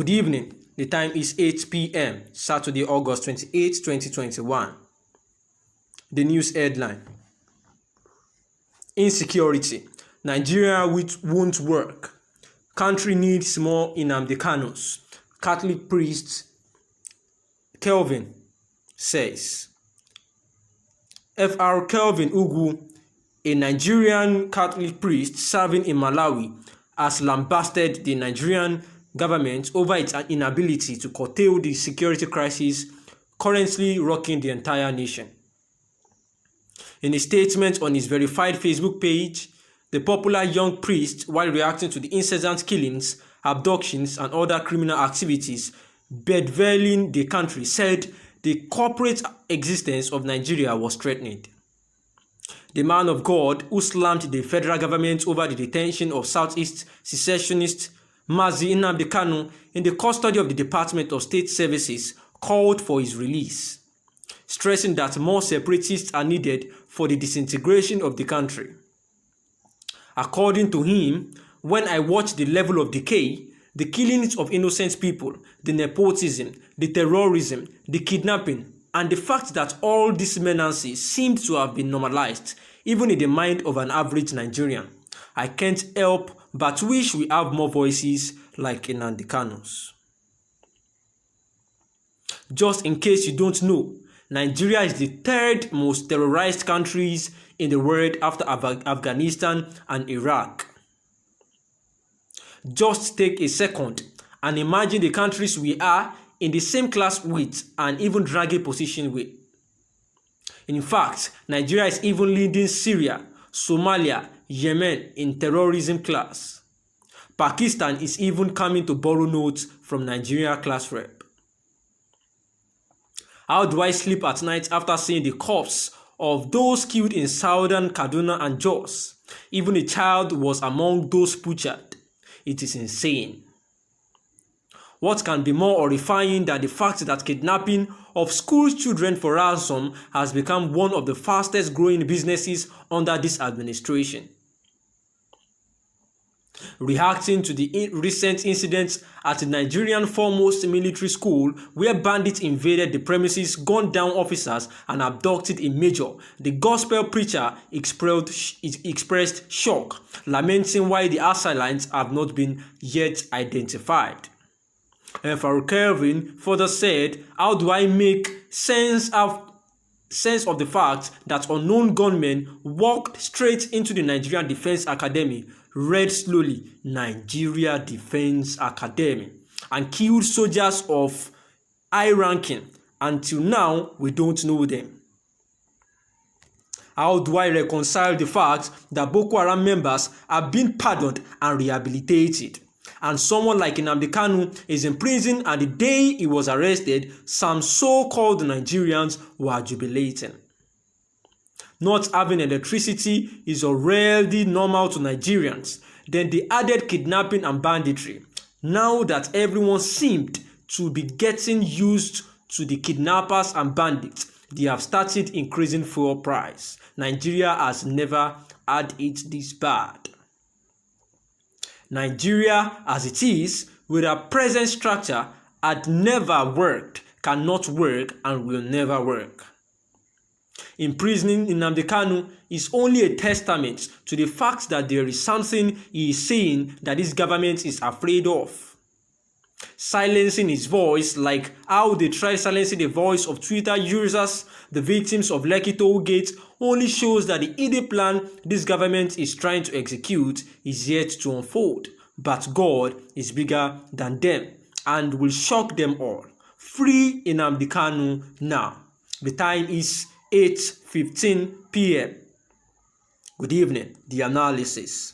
Good evening. The time is 8 p.m. Saturday, August 28, 2021. The news headline: Insecurity. Nigeria won't work. Country needs more Nnamdi Kanus. Catholic priest Kelvin says. Fr. Kelvin Ugwu, a Nigerian Catholic priest serving in Malawi, has lambasted the Nigerian government over its inability to curtail the security crisis currently rocking the entire nation. In a statement on his verified Facebook page, the popular young priest, while reacting to the incessant killings, abductions, and other criminal activities bedeviling the country, said the corporate existence of Nigeria was threatened. The man of God, who slammed the federal government over the detention of Southeast secessionist Mazi Nnamdi Kanu in the custody of the Department of State Services, called for his release, stressing that more separatists are needed for the disintegration of the country. According to him, when I watch the level of decay, the killings of innocent people, the nepotism, the terrorism, the kidnapping, and the fact that all these menaces seem to have been normalized, even in the mind of an average Nigerian, I can't help but wish we have more voices like Nnamdi Kanu's. Just in case you don't know, Nigeria is the third most terrorized countries in the world after Afghanistan and Iraq. Just take a second and imagine the countries we are in the same class with and even dragging position with. In fact, Nigeria is even leading Syria, Somalia, Yemen in terrorism class. Pakistan is even coming to borrow notes from Nigeria class rep. How do I sleep at night after seeing the corpse of those killed in southern Kaduna and Jos? Even a child was among those butchered. It is insane. What can be more horrifying than the fact that kidnapping of school children for ransom has become one of the fastest growing businesses under this administration? Reacting to the recent incidents at the Nigerian foremost military school where bandits invaded the premises, gunned down officers, and abducted a major, the gospel preacher expressed shock, lamenting why the assailants have not been yet identified. Fr. Kelvin further said, "How do I make sense of the fact that unknown gunmen walked straight into the Nigerian Defense Academy, read slowly Nigeria Defense Academy, and killed soldiers of high ranking? Until now, we don't know them. How do I reconcile the fact that Boko Haram members are being pardoned and rehabilitated, and someone like Nnamdi Kanu is in prison, and the day he was arrested, some so-called Nigerians were jubilating? Not having electricity is already normal to Nigerians. Then they added kidnapping and banditry. Now that everyone seemed to be getting used to the kidnappers and bandits, they have started increasing fuel price. Nigeria has never had it this bad. Nigeria, as it is, with our present structure, had never worked, cannot work, and will never work. Imprisoning Nnamdi Kanu is only a testament to the fact that there is something he is saying that this government is afraid of. Silencing his voice, like how they tried silencing the voice of Twitter users, the victims of Lekki Toll Gate, only shows that the hidden plan this government is trying to execute is yet to unfold. But God is bigger than them and will shock them all. Free Nnamdi Kanu now. The time is 8:15 p.m. Good evening. The analysis.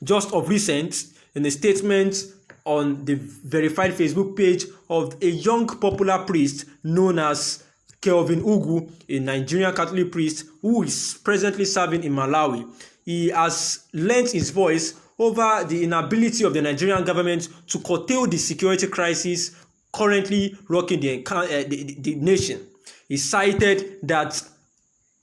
Just of recent, in a statement on the verified Facebook page of a young popular priest known as Kelvin Ugwu, a Nigerian Catholic priest who is presently serving in Malawi, he has lent his voice over the inability of the Nigerian government to curtail the security crisis currently rocking the nation. He cited that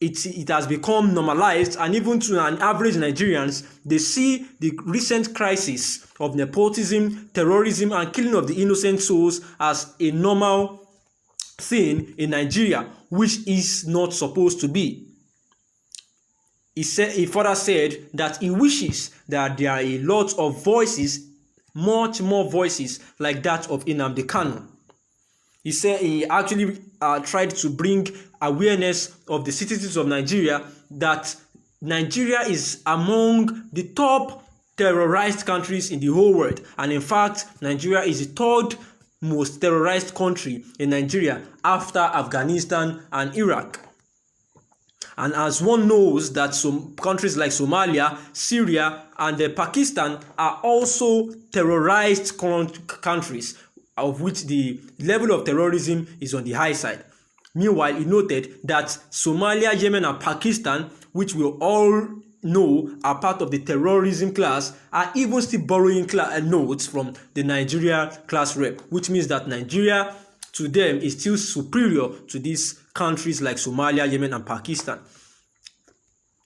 it has become normalized, and even to an average Nigerians, they see the recent crisis of nepotism, terrorism, and killing of the innocent souls as a normal thing in Nigeria, which is not supposed to be. He further said that he wishes that there are a lot of voices, much more voices like that of Nnamdi Kanu. He said he actually tried to bring awareness of the citizens of Nigeria that Nigeria is among the top terrorized countries in the whole world. And in fact, Nigeria is the third most terrorized country in Nigeria after Afghanistan and Iraq. And as one knows that some countries like Somalia, Syria, and Pakistan are also terrorized countries, of which the level of terrorism is on the high side. Meanwhile, he noted that Somalia, Yemen, and Pakistan, which we all know are part of the terrorism class, are even still borrowing notes from the Nigeria class rep, which means that Nigeria to them is still superior to these countries like Somalia, Yemen, and Pakistan.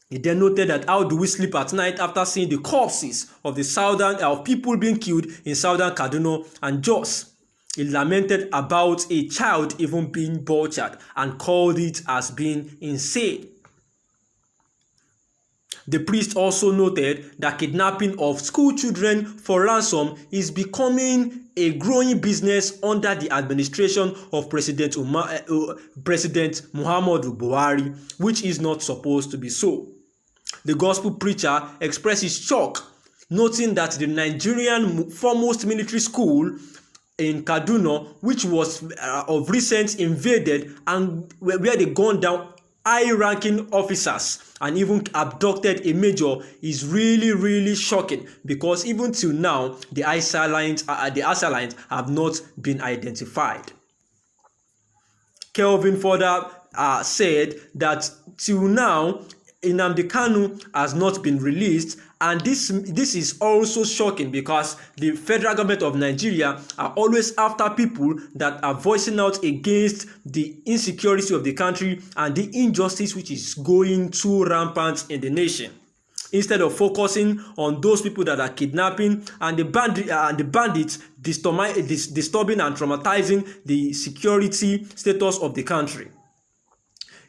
He then noted that how do we sleep at night after seeing the corpses of of people being killed in southern Kanu and Jos. He lamented about a child even being butchered and called it as being insane. The priest also noted that kidnapping of school children for ransom is becoming a growing business under the administration of President Muhammadu Buhari, which is not supposed to be so. The gospel preacher expressed his shock, noting that the Nigerian foremost military school in Kaduna, which was of recent invaded and where they gunned down high-ranking officers and even abducted a major, is really shocking, because even till now the assailants have not been identified. Kelvin further said that till now Nnamdi Kanu has not been released, and this is also shocking because the federal government of Nigeria are always after people that are voicing out against the insecurity of the country and the injustice which is going too rampant in the nation, instead of focusing on those people that are kidnapping and the bandits disturbing and traumatizing the security status of the country.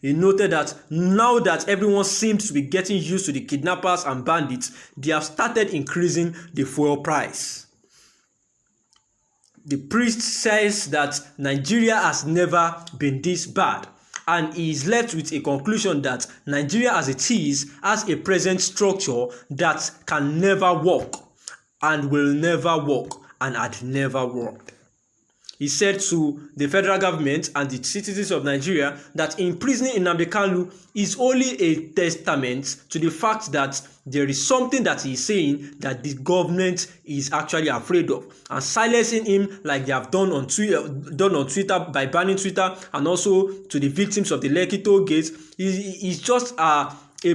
He noted that now that everyone seems to be getting used to the kidnappers and bandits, they have started increasing the fuel price. The priest says that Nigeria has never been this bad, and he is left with a conclusion that Nigeria as it is has a present structure that can never work and will never work and had never worked. He said to the federal government and the citizens of Nigeria that imprisoning Nnamdi Kanu is only a testament to the fact that there is something that he is saying that the government is actually afraid of, and silencing him like they have done on Twitter by banning Twitter, and also to the victims of the Lekki toll gate is just a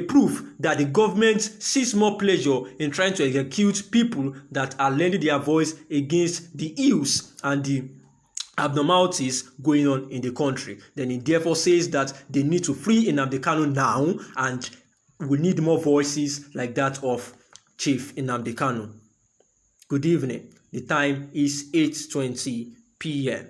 proof that the government sees more pleasure in trying to execute people that are lending their voice against the ills and the abnormalities going on in the country. Then he therefore says that they need to free Nnamdi Kanu now, and we need more voices like that of Chief Nnamdi Kanu. Good evening. The time is 8:20 p.m.